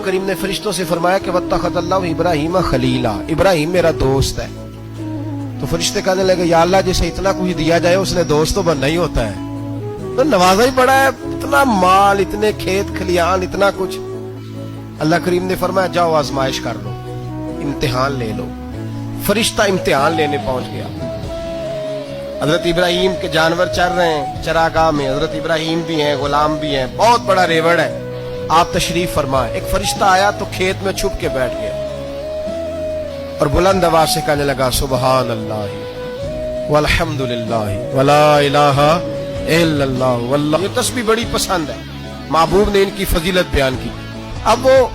کریم نے فرشتوں سے فرمایا کہ وَاتَّخَذَ ابراہیم خلیلا، ابراہیم میرا دوست ہے۔ تو فرشتے کہنے لگے یا اللہ جسے اتنا کچھ دیا جائے اس نے دوست تو بننا ہی ہوتا ہے، تو نوازا ہی پڑا ہے، اتنا مال، اتنے کھیت کھلیان، اتنا کچھ۔ اللہ کریم نے فرمایا جاؤ آزمائش کر لو، امتحان لے لو۔ فرشتہ امتحان لینے پہنچ گیا۔ حضرت ابراہیم کے جانور چر رہے ہیں چراگاہ میں، حضرت ابراہیم بھی ہیں، غلام بھی ہیں، بہت بڑا ریوڑ ہے۔ آپ تشریف فرمائیں۔ ایک فرشتہ آیا تو کھیت میں چھپ کے بیٹھ گیا اور بلند آواز سے کہنے لگا سبحان اللہ والحمد للہ ولا الہ الا اللہ واللہ۔ یہ تسبیح بڑی پسند ہے، محبوب نے ان کی فضیلت بیان کی۔ اب وہ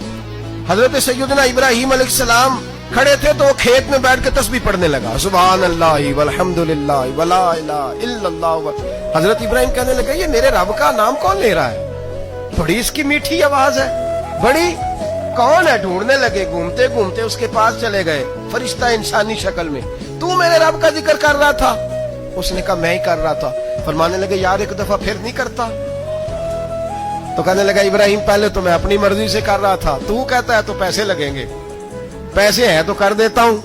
حضرت سیدنا ابراہیم علیہ السلام کھڑے تھے تو وہ کھیت میں بیٹھ کے تسبیح پڑھنے لگا سبحان اللہ والحمد للہ ولا الہ الا اللہ۔ حضرت ابراہیم کہنے لگا یہ میرے رب کا نام کون لے رہا ہے؟ بڑی اس کی میٹھی آواز ہے، بڑی، کون ہے؟ ڈھونڈنے لگے، گھومتے گھومتے اس کے پاس چلے گئے، فرشتہ انسانی شکل میں۔ تو میرے رب کا ذکر کر رہا تھا؟ اس نے کہا میں ہی کر رہا تھا۔ فرمانے لگے یار ایک دفعہ پھر نہیں کرتا؟ تو کہنے لگا ابراہیم پہلے تو میں اپنی مرضی سے کر رہا تھا، تو کہتا ہے تو پیسے لگیں گے، پیسے ہیں تو کر دیتا ہوں۔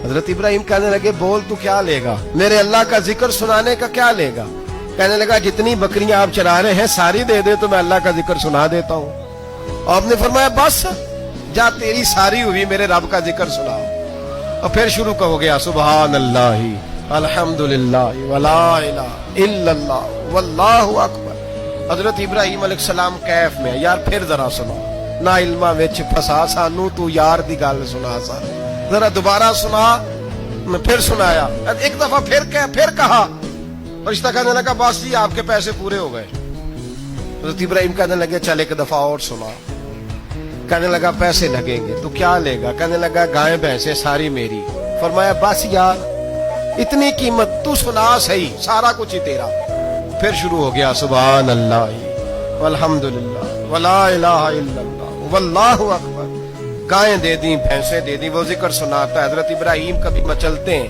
حضرت ابراہیم کہنے لگے بول تو کیا لے گا؟ میرے اللہ کا ذکر سنانے کا کیا لے گا؟ کہنے لگا جتنی بکریاں آپ چرا رہے ہیں ساری دے دے تو میں اللہ کا ذکر سنا دیتا ہوں۔ اور آپ نے فرمایا بس جا تیری ساری ہوئی، میرے رب کا ذکر سناؤ۔ اور پھر شروع ہو گیا سبحان اللہ الحمدللہ ولا الہ الا اللہ واللہ اکبر۔ حضرت ابراہیم علیہ السلام کیف میں، یار پھر ذرا سنا، نا علمہ وچ پھسا سانو تو یار دی گل سنا سا، ذرا دوبارہ سنا۔ میں پھر سنایا، ایک دفعہ پھر کہا۔ فرشتہ کہنے لگا بس جی آپ کے پیسے پورے ہو گئے۔ حضرت ابراہیم کہنے لگے چل ایک دفعہ اور سنا۔ کہنے لگا پیسے لگیں گے تو کیا لے گا؟ کہنے لگا گائیں بھینسیں ساری میری۔ فرمایا بس یار اتنی قیمت، تو سنا صحیح، سارا کچھ ہی تیرا۔ پھر شروع ہو گیا سبحان اللہ والحمدللہ ولا الہ الا اللہ واللہ اکبر۔ گائیں دے دیں، بھینسیں دے دیں، وہ ذکر سناتا ہے۔ حضرت ابراہیم کبھی مچلتے ہیں،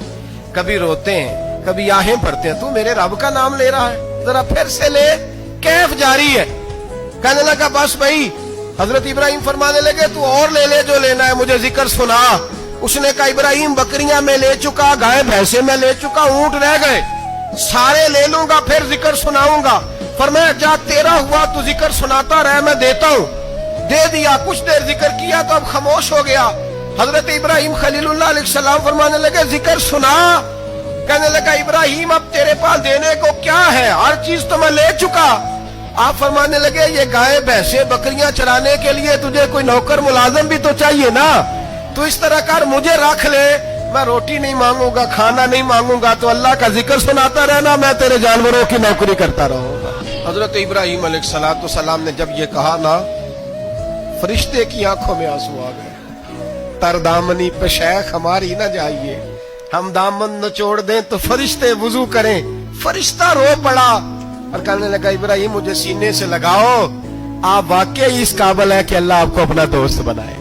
کبھی روتے ہیں، کبھی آہیں بھرتے ہیں، تو میرے رب کا نام لے رہا ہے، ذرا پھر سے لے۔ کیف جاری ہے۔ کہنے لگا بس بھائی۔ حضرت ابراہیم فرمانے لگے تو اور لے لے جو لینا ہے، مجھے ذکر سنا۔ اس نے کہا ابراہیم بکریاں میں لے چکا، گائے بھینسیں میں لے چکا، اونٹ رہ گئے، سارے لے لوں گا پھر ذکر سناؤں گا۔ فرمایا جا تیرا ہوا تو ذکر سناتا رہ، میں دیتا ہوں۔ دے دیا، کچھ دیر ذکر کیا تو اب خاموش ہو گیا۔ حضرت ابراہیم خلیل اللہ علیہ السلام فرمانے لگے ذکر سنا۔ کہنے لگا ابراہیم اب تیرے پاس دینے کو کیا ہے؟ ہر چیز تو میں لے چکا۔ آپ فرمانے لگے یہ گائے بھینسیں بکریاں چرانے کے لیے تجھے کوئی نوکر ملازم بھی تو چاہیے نا، تو اس طرح کر مجھے رکھ لے، میں روٹی نہیں مانگوں گا، کھانا نہیں مانگوں گا، تو اللہ کا ذکر سناتا رہنا، میں تیرے جانوروں کی نوکری کرتا رہوں گا۔ حضرت ابراہیم علیہ السلام نے جب یہ کہا نا، فرشتے کی آنکھوں میں آنسو آ گئے۔ تر دامنی پہ شیخ ہماری نہ جائیے، ہم دامن نچوڑ دیں تو فرشتے وضو کریں۔ فرشتہ رو پڑا اور کہنے لگا ابراہیم مجھے سینے سے لگاؤ، آپ واقعی اس قابل ہے کہ اللہ آپ کو اپنا دوست بنائے۔